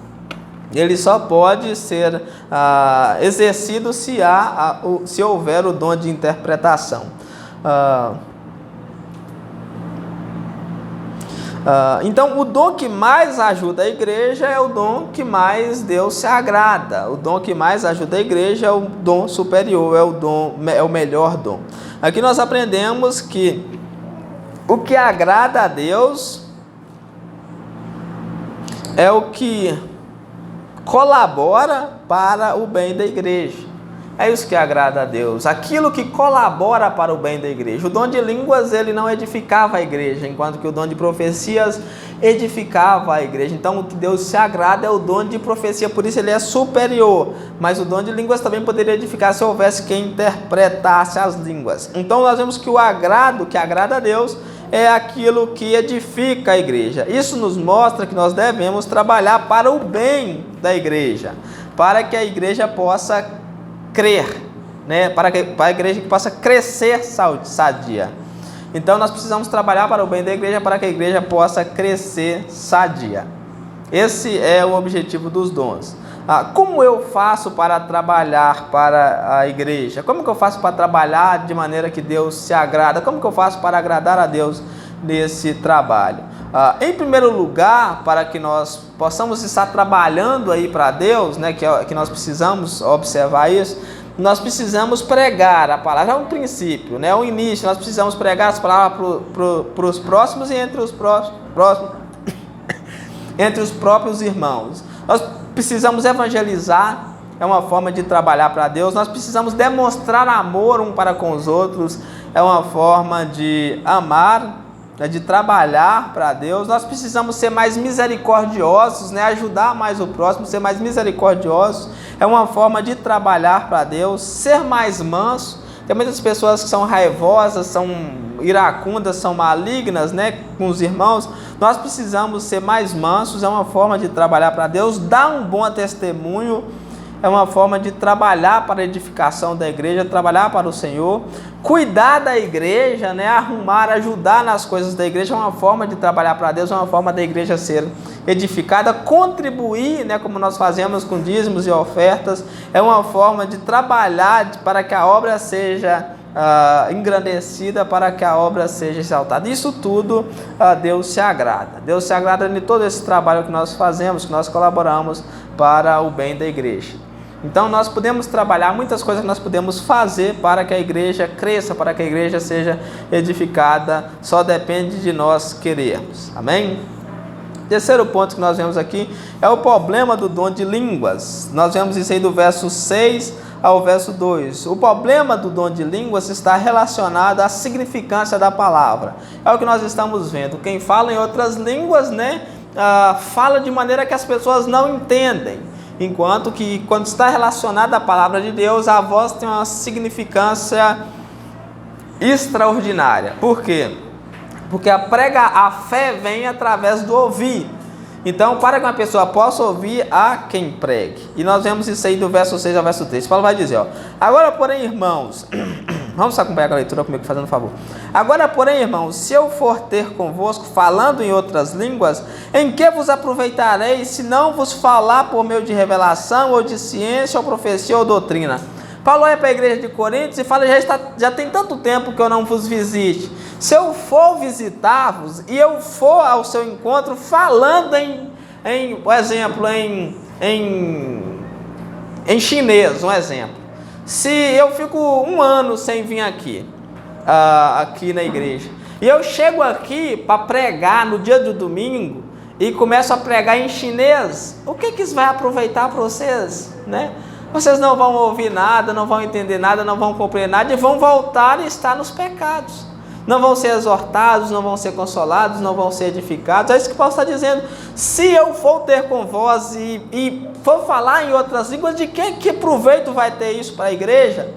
Ele só pode ser exercido se houver o dom de interpretação. Então, o dom que mais ajuda a igreja é o dom que mais Deus se agrada. O dom que mais ajuda a igreja é o dom superior, é o melhor dom. Aqui nós aprendemos que o que agrada a Deus é o que colabora para o bem da igreja. É isso que agrada a Deus, aquilo que colabora para o bem da igreja. O dom de línguas, ele não edificava a igreja, enquanto que o dom de profecias edificava a igreja. Então, o que Deus se agrada é o dom de profecia, por isso ele é superior. Mas o dom de línguas também poderia edificar se houvesse quem interpretasse as línguas. Então, nós vemos que o agrado, que agrada a Deus, é aquilo que edifica a igreja. Isso nos mostra que nós devemos trabalhar para o bem da igreja, para que a igreja possa crer, né? Para a igreja que possa crescer sadia. Então nós precisamos trabalhar para o bem da igreja, para que a igreja possa crescer sadia. Esse é o objetivo dos dons. Como eu faço para trabalhar para a igreja? Como que eu faço para trabalhar de maneira que Deus se agrada? Como que eu faço para agradar a Deus nesse trabalho? Em primeiro lugar, para que nós possamos estar trabalhando aí para Deus, né, que nós precisamos observar isso, nós precisamos pregar a palavra, é um princípio, né, um início, nós precisamos pregar as palavras para os próximos e entre os próprios irmãos. Nós precisamos evangelizar, é uma forma de trabalhar para Deus. Nós precisamos demonstrar amor um para com os outros, é uma forma de amar né, de trabalhar para Deus. Nós precisamos ser mais misericordiosos, né, ajudar mais o próximo, ser mais misericordiosos. É uma forma de trabalhar para Deus. Ser mais manso. Tem muitas pessoas que são raivosas, são iracundas, são malignas, né, com os irmãos. Nós precisamos ser mais mansos, é uma forma de trabalhar para Deus. Dar um bom testemunho é uma forma de trabalhar para a edificação da igreja, trabalhar para o Senhor. Cuidar da igreja, né, arrumar, ajudar nas coisas da igreja é uma forma de trabalhar para Deus, é uma forma da igreja ser edificada. Contribuir, né, como nós fazemos com dízimos e ofertas, é uma forma de trabalhar para que a obra seja engrandecida, para que a obra seja exaltada. Isso tudo Deus se agrada. Deus se agrada de todo esse trabalho que nós fazemos, que nós colaboramos para o bem da igreja. Então nós podemos trabalhar muitas coisas que nós podemos fazer para que a igreja cresça, para que a igreja seja edificada. Só depende de nós querermos. Amém? Terceiro ponto que nós vemos aqui é o problema do dom de línguas. Nós vemos isso aí do verso 6 ao verso 2. O problema do dom de línguas está relacionado à significância da palavra. É o que nós estamos vendo. Quem fala em outras línguas, né, fala de maneira que as pessoas não entendem. Enquanto que quando está relacionada à palavra de Deus, a voz tem uma significância extraordinária. Por quê? Porque a fé vem através do ouvir. Então, para que uma pessoa possa ouvir, há quem pregue. E nós vemos isso aí do verso 6 ao verso 3. Paulo vai dizer, agora, porém, irmãos, vamos acompanhar a leitura comigo, fazendo um favor. Agora, porém, irmãos, se eu for ter convosco, falando em outras línguas, em que vos aproveitarei, se não vos falar por meio de revelação, ou de ciência, ou profecia, ou doutrina? Paulo é para a igreja de Coríntios e fala, já tem tanto tempo que eu não vos visite. Se eu for visitar-vos e eu for ao seu encontro falando por exemplo, em chinês, um exemplo. Se eu fico um ano sem vir aqui na igreja, e eu chego aqui para pregar no dia do domingo e começo a pregar em chinês, o que isso vai aproveitar para vocês, né? Vocês não vão ouvir nada, não vão entender nada, não vão compreender nada e vão voltar e estar nos pecados. Não vão ser exortados, não vão ser consolados, não vão ser edificados. É isso que Paulo está dizendo. Se eu for ter com vós e for falar em outras línguas, de que proveito vai ter isso para a igreja?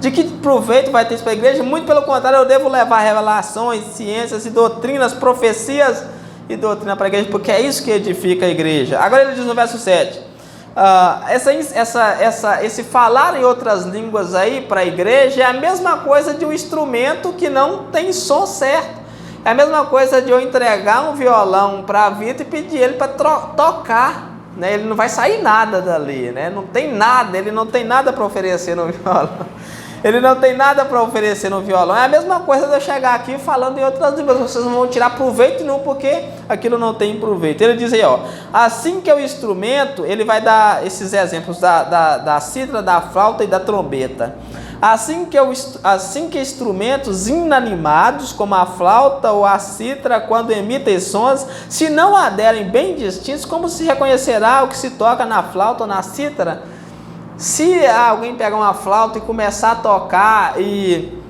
De que proveito vai ter isso para a igreja? Muito pelo contrário, eu devo levar revelações, ciências e doutrinas, profecias e doutrina para a igreja, porque é isso que edifica a igreja. Agora ele diz no verso 7. Esse falar em outras línguas aí para a igreja é a mesma coisa de um instrumento que não tem som certo. É a mesma coisa de eu entregar um violão para a Vitor e pedir ele para tocar, né? Ele não vai sair nada dali, né? Não tem nada, ele não tem nada para oferecer no violão. Ele não tem nada para oferecer no violão. É a mesma coisa de eu chegar aqui falando em outras línguas. Vocês não vão tirar proveito nenhum, porque aquilo não tem proveito. Ele diz aí, assim que é o instrumento, ele vai dar esses exemplos da cítara, da flauta e da trombeta. Assim que instrumentos inanimados, como a flauta ou a cítara, quando emitem sons, se não aderem bem distintos, como se reconhecerá o que se toca na flauta ou na cítara? Se alguém pegar uma flauta e começar a tocar e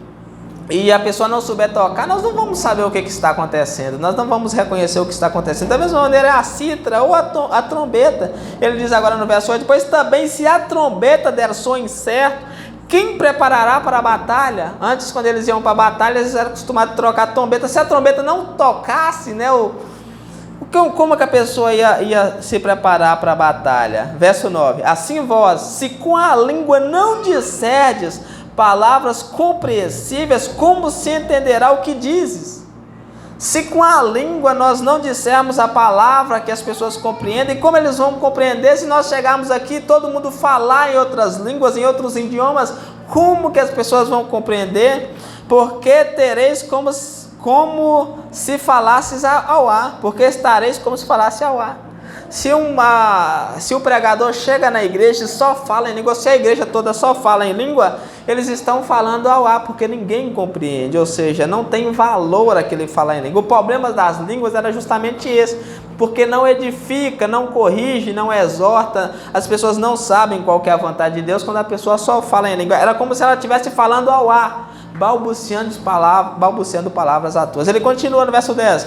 a pessoa não souber tocar, nós não vamos saber o que está acontecendo, nós não vamos reconhecer o que está acontecendo. Da mesma maneira é a cítara ou a trombeta. Ele diz agora no verso 8, pois também se a trombeta der som incerto, quem preparará para a batalha? Antes, quando eles iam para a batalha, eles eram acostumados a trocar a trombeta. Se a trombeta não tocasse, né, como que a pessoa ia se preparar para a batalha? Verso 9. Assim vós, se com a língua não disserdes palavras compreensíveis, como se entenderá o que dizes? Se com a língua nós não dissermos a palavra que as pessoas compreendem, como eles vão compreender se nós chegarmos aqui e todo mundo falar em outras línguas, em outros idiomas? Como que as pessoas vão compreender? Porque tereis como se falasses ao ar, porque estareis como se falasse ao ar. Se o pregador chega na igreja e só fala em língua, se a igreja toda só fala em língua, eles estão falando ao ar, porque ninguém compreende, ou seja, não tem valor aquele falar em língua. O problema das línguas era justamente esse, porque não edifica, não corrige, não exorta, as pessoas não sabem qual que é a vontade de Deus quando a pessoa só fala em língua. Era como se ela estivesse falando ao ar. balbuciando palavras à toa. Ele continua no verso 10.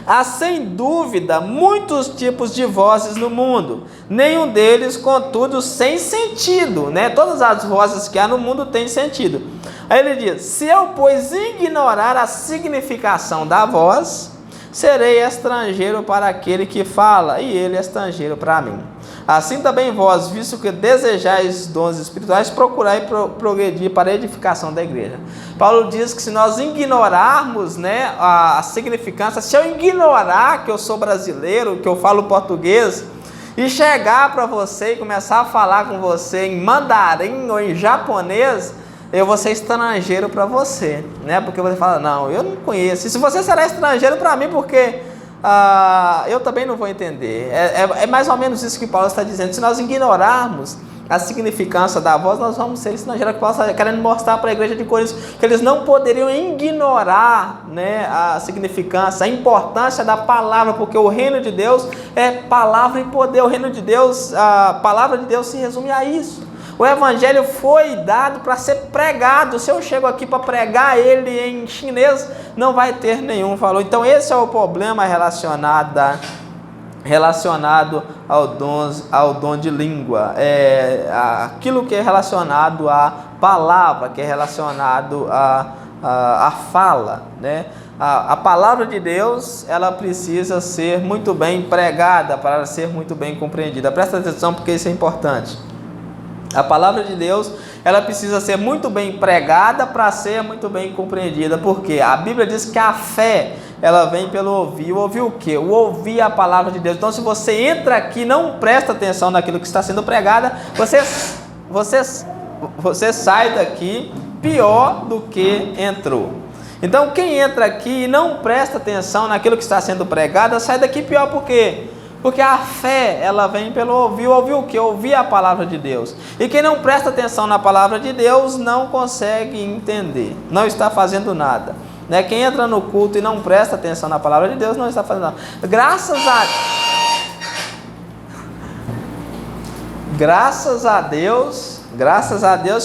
Há sem dúvida muitos tipos de vozes no mundo, nenhum deles, contudo, sem sentido, né? Todas as vozes que há no mundo têm sentido. Aí ele diz: se eu, pois, ignorar a significação da voz, serei estrangeiro para aquele que fala, e ele é estrangeiro para mim. Assim também vós, visto que desejais dons espirituais, procurai progredir para a edificação da igreja. Paulo diz que se nós ignorarmos, né, a significância, se eu ignorar que eu sou brasileiro, que eu falo português, e chegar para você e começar a falar com você em mandarim ou em japonês, eu vou ser estrangeiro para você, né? Porque você fala: não, eu não conheço. E se você será estrangeiro para mim, porque eu também não vou entender. É mais ou menos isso que Paulo está dizendo. Se nós ignorarmos a significância da voz, nós vamos ser estrangeiros. Paulo está querendo mostrar para a igreja de Corinto que eles não poderiam ignorar, né, a significância, a importância da palavra, porque o reino de Deus é palavra e poder. O reino de Deus, a palavra de Deus se resume a isso. O evangelho foi dado para ser pregado. Se eu chego aqui para pregar ele em chinês, não vai ter nenhum valor. Então esse é o problema relacionado ao dom de língua. Aquilo que é relacionado à palavra, que é relacionado à fala, né? A palavra de Deus, ela precisa ser muito bem pregada para ser muito bem compreendida. Presta atenção, porque isso é importante. A palavra de Deus, ela precisa ser muito bem pregada para ser muito bem compreendida. Porque a Bíblia diz que a fé, ela vem pelo ouvir. O ouvir o quê? O ouvir a palavra de Deus. Então, se você entra aqui e não presta atenção naquilo que está sendo pregada, você sai daqui pior do que entrou. Então, quem entra aqui e não presta atenção naquilo que está sendo pregado, sai daqui pior. Por quê? Porque a fé, ela vem pelo ouvir. Ouvir o quê? Ouvir a palavra de Deus. E quem não presta atenção na palavra de Deus não consegue entender, não está fazendo nada, né? Quem entra no culto e não presta atenção na palavra de Deus não está fazendo nada. Graças a Deus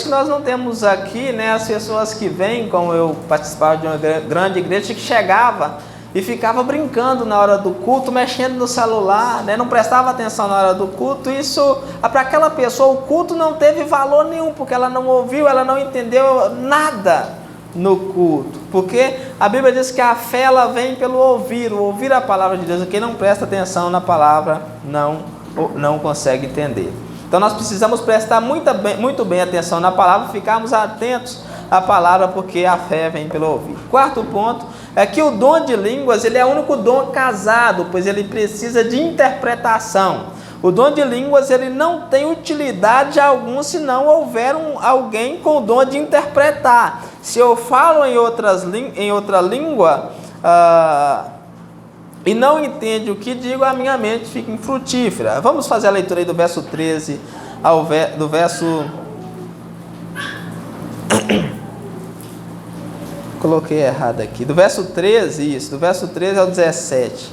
que nós não temos aqui, né, as pessoas que vêm, como eu participava de uma grande igreja, que chegava e ficava brincando na hora do culto, mexendo no celular, né? Não prestava atenção na hora do culto. Isso, para aquela pessoa, o culto não teve valor nenhum, porque ela não ouviu, ela não entendeu nada no culto. Porque a Bíblia diz que a fé, ela vem pelo ouvir a palavra de Deus. Quem não presta atenção na palavra não consegue entender. Então nós precisamos prestar muito bem atenção na palavra, ficarmos atentos à palavra, porque a fé vem pelo ouvir. Quarto ponto é que o dom de línguas, ele é o único dom casado, pois ele precisa de interpretação. O dom de línguas, ele não tem utilidade alguma se não houver alguém com o dom de interpretar. Se eu falo em outra língua e não entende o que digo, a minha mente fica infrutífera. Vamos fazer a leitura aí do verso 13 do verso... Coloquei errado aqui. Do verso 13, isso. Do verso 13 ao 17.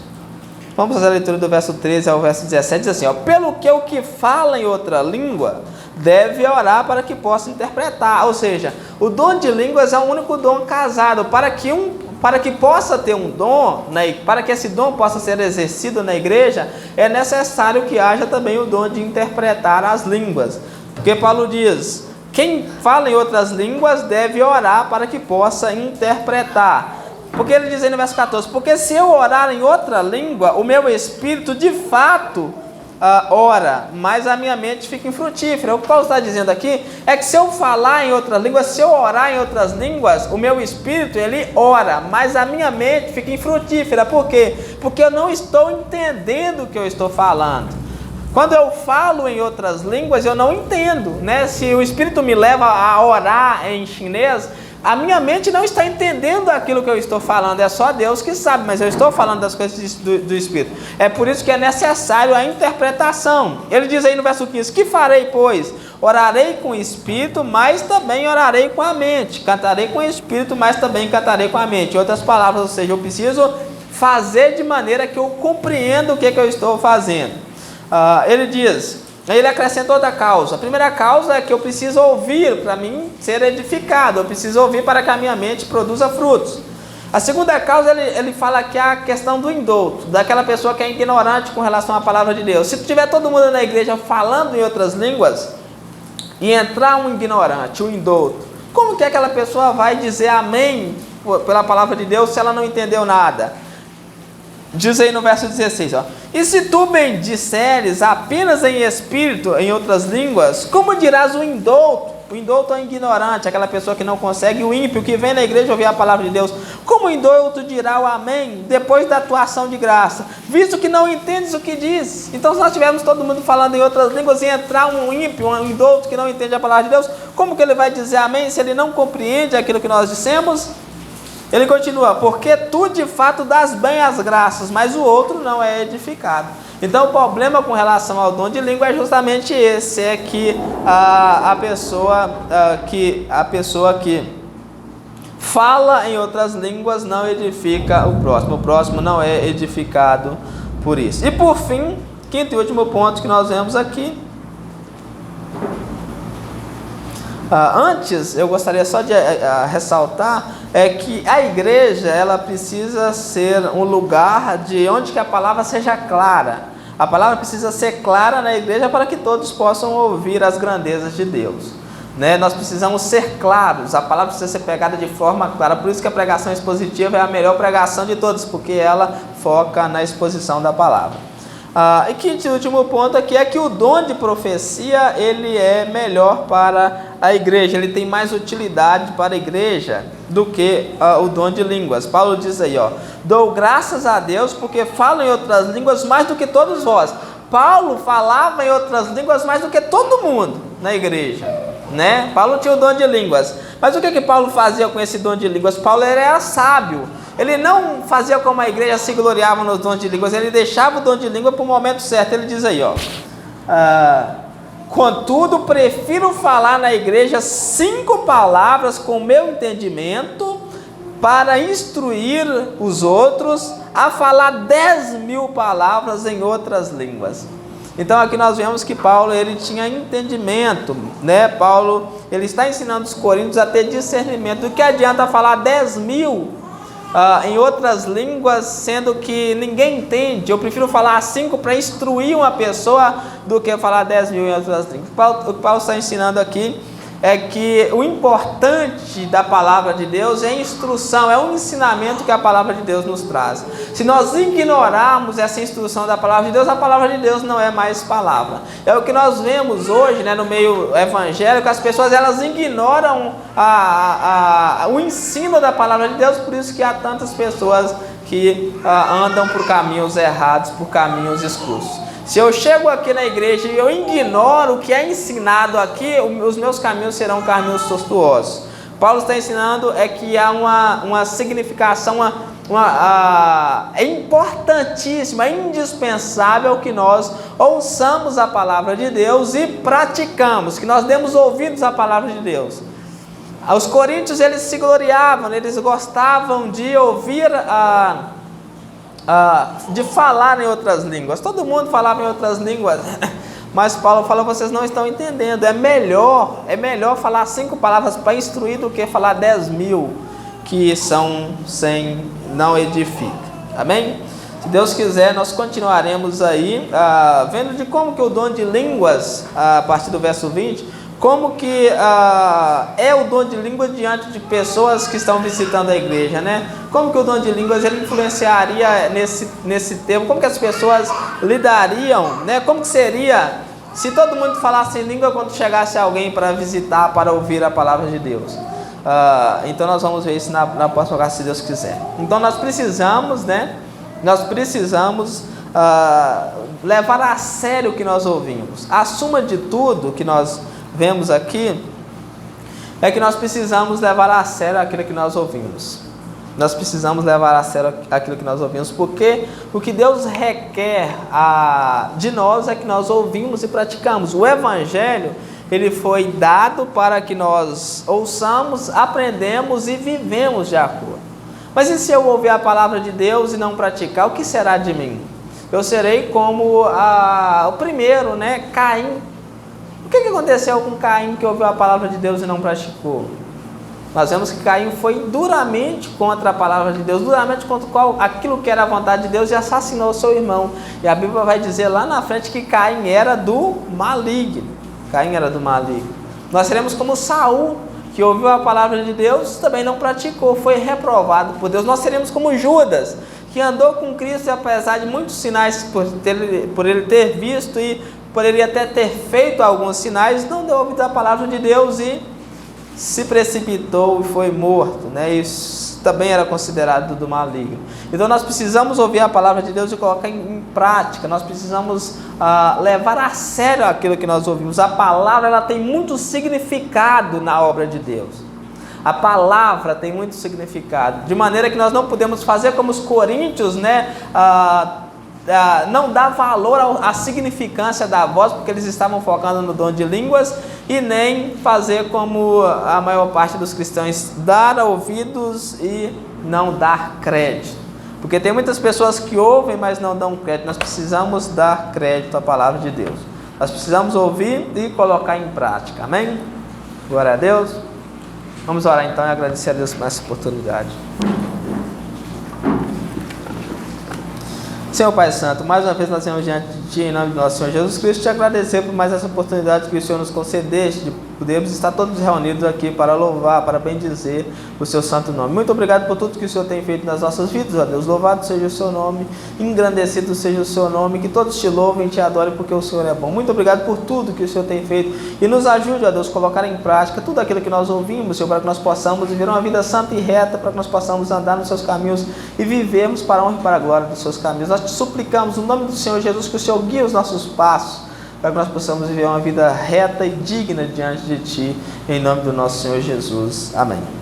Vamos fazer a leitura do verso 13 ao verso 17. Diz assim, ó: pelo que o que fala em outra língua deve orar para que possa interpretar. Ou seja, o dom de línguas é o único dom casado. Para que possa ter um dom, né, para que esse dom possa ser exercido na igreja, é necessário que haja também o dom de interpretar as línguas. Porque Paulo diz: quem fala em outras línguas deve orar para que possa interpretar. Porque ele diz aí no verso 14: porque se eu orar em outra língua, o meu espírito de fato ora, mas a minha mente fica infrutífera. O que Paulo está dizendo aqui é que se eu falar em outras línguas, se eu orar em outras línguas, o meu espírito, ele ora, mas a minha mente fica infrutífera. Por quê? Porque eu não estou entendendo o que eu estou falando. Quando eu falo em outras línguas, eu não entendo, né? Se o Espírito me leva a orar em chinês, a minha mente não está entendendo aquilo que eu estou falando. É só Deus que sabe, mas eu estou falando das coisas do Espírito. É por isso que é necessário a interpretação. Ele diz aí no verso 15: que farei, pois? Orarei com o Espírito, mas também orarei com a mente. Cantarei com o Espírito, mas também cantarei com a mente. Em outras palavras, ou seja, eu preciso fazer de maneira que eu compreenda o que eu estou fazendo. Ele diz: Aí ele acrescenta outra causa. A primeira causa é que eu preciso ouvir para mim ser edificado. Eu preciso ouvir para que a minha mente produza frutos. A segunda causa, ele fala que é a questão do indouto, daquela pessoa que é ignorante com relação à palavra de Deus. Se tiver todo mundo na igreja falando em outras línguas e entrar um ignorante, um indouto, como que aquela pessoa vai dizer amém pela palavra de Deus se ela não entendeu nada? Diz aí no verso 16, ó. E se tu bendisseres apenas em espírito, em outras línguas, como dirás o indouto? O indouto é ignorante, aquela pessoa que não consegue, o ímpio que vem na igreja ouvir a palavra de Deus. Como o indouto dirá o amém depois da tua ação de graça, visto que não entendes o que diz? Então, se nós tivermos todo mundo falando em outras línguas e entrar um ímpio, um indouto que não entende a palavra de Deus, como que ele vai dizer amém se ele não compreende aquilo que nós dissemos? Ele continua, porque tu de fato dás bem as graças, mas o outro não é edificado. Então o problema com relação ao dom de língua é justamente esse, é que a pessoa que fala em outras línguas não edifica o próximo não é edificado por isso. E por fim, quinto e último ponto que nós vemos aqui, antes eu gostaria só de ressaltar é que a igreja ela precisa ser um lugar de onde que a palavra seja clara. A palavra precisa ser clara na igreja para que todos possam ouvir as grandezas de Deus, né? Nós precisamos ser claros, a palavra precisa ser pregada de forma clara. Por isso que a pregação expositiva é a melhor pregação de todas, porque ela foca na exposição da palavra. E quinto e último ponto aqui é que o dom de profecia ele é melhor para a igreja, ele tem mais utilidade para a igreja do que o dom de línguas. Paulo diz aí, ó, dou graças a Deus porque falo em outras línguas mais do que todos vós. Paulo falava em outras línguas mais do que todo mundo na igreja, né? Paulo tinha o dom de línguas, mas o que Paulo fazia com esse dom de línguas? Paulo era sábio. Ele não fazia como a igreja se gloriava nos dons de línguas, ele deixava o dom de língua para o momento certo. Ele diz aí, ó, contudo, prefiro falar na igreja 5 palavras com meu entendimento para instruir os outros a falar 10.000 palavras em outras línguas. Então aqui nós vemos que Paulo ele tinha entendimento, né? Paulo ele está ensinando os coríntios a ter discernimento. Do que adianta falar 10.000 em outras línguas, sendo que ninguém entende? Eu prefiro falar 5 para instruir uma pessoa do que falar 10.000 em outras línguas. O que Paulo está ensinando aqui é que o importante da palavra de Deus é a instrução, é o ensinamento que a palavra de Deus nos traz. Se nós ignorarmos essa instrução da palavra de Deus, a palavra de Deus não é mais palavra. É o que nós vemos hoje, né, no meio evangélico, as pessoas elas ignoram o ensino da palavra de Deus, por isso que há tantas pessoas que andam por caminhos errados, por caminhos escuros. Se eu chego aqui na igreja e eu ignoro o que é ensinado aqui, os meus caminhos serão caminhos tortuosos. Paulo está ensinando é que há uma significação, é importantíssimo, é indispensável que nós ouçamos a palavra de Deus e praticamos, que nós demos ouvidos à palavra de Deus. Os coríntios eles se gloriavam, eles gostavam de ouvir de falar em outras línguas. Todo mundo falava em outras línguas, mas Paulo falou, vocês não estão entendendo, é melhor falar 5 palavras para instruir do que falar 10.000 que são não edificam. Amém? Se Deus quiser, nós continuaremos aí vendo de como que o dom de línguas, a partir do verso 20, como que é o dom de língua diante de pessoas que estão visitando a igreja, né? Como que o dom de línguas ele influenciaria nesse tempo? Como que as pessoas lidariam, né? Como que seria se todo mundo falasse em língua quando chegasse alguém para visitar, para ouvir a palavra de Deus? Então nós vamos ver isso na próxima classe, se Deus quiser. Então nós precisamos, né? Nós precisamos levar a sério o que nós ouvimos. A suma de tudo que nós vemos aqui é que nós precisamos levar a sério aquilo que nós ouvimos. Nós precisamos levar a sério aquilo que nós ouvimos, porque o que Deus requer de nós é que nós ouvimos e praticamos. O Evangelho, ele foi dado para que nós ouçamos, aprendemos e vivemos de acordo. Mas e se eu ouvir a palavra de Deus e não praticar, o que será de mim? eu serei como o primeiro, né, Caim. O que aconteceu com Caim que ouviu a palavra de Deus e não praticou? Nós vemos que Caim foi duramente contra a palavra de Deus, duramente contra aquilo que era a vontade de Deus, e assassinou seu irmão. E a Bíblia vai dizer lá na frente que Caim era do maligno. Caim era do maligno. Nós seremos como Saul, que ouviu a palavra de Deus, também não praticou, foi reprovado por Deus. Nós seremos como Judas, que andou com Cristo e apesar de muitos sinais por ele ter visto e poderia até ter feito alguns sinais, não deu ouvido à palavra de Deus e se precipitou e foi morto, né? Isso também era considerado do maligno. Então nós precisamos ouvir a palavra de Deus e colocar em prática. Nós precisamos levar a sério aquilo que nós ouvimos. A palavra, ela tem muito significado na obra de Deus. A palavra tem muito significado, de maneira que nós não podemos fazer como os coríntios, né? Não dá valor à significância da voz, porque eles estavam focando no dom de línguas, e nem fazer como a maior parte dos cristãos, dar ouvidos e não dar crédito, porque tem muitas pessoas que ouvem, mas não dão crédito. Nós precisamos dar crédito à palavra de Deus, nós precisamos ouvir e colocar em prática, amém? Glória a Deus. Vamos orar então e agradecer a Deus por essa oportunidade. Senhor Pai Santo, mais uma vez nós vamos diante de Ti, em nome do nosso Senhor Jesus Cristo, te agradecer por mais essa oportunidade que o Senhor nos concedeste, de podermos estar todos reunidos aqui para louvar, para bendizer o Seu santo nome. Muito obrigado por tudo que o Senhor tem feito nas nossas vidas, ó Deus. Louvado seja o Seu nome, engrandecido seja o Seu nome, que todos Te louvem e Te adorem, porque o Senhor é bom. Muito obrigado por tudo que o Senhor tem feito, e nos ajude, ó Deus, a colocar em prática tudo aquilo que nós ouvimos, Senhor, para que nós possamos viver uma vida santa e reta, para que nós possamos andar nos Seus caminhos e vivermos para a honra e para a glória dos Seus caminhos. Nós te suplicamos, no nome do Senhor Jesus, que o Senhor guie os nossos passos, para que nós possamos viver uma vida reta e digna diante de Ti, em nome do nosso Senhor Jesus. Amém.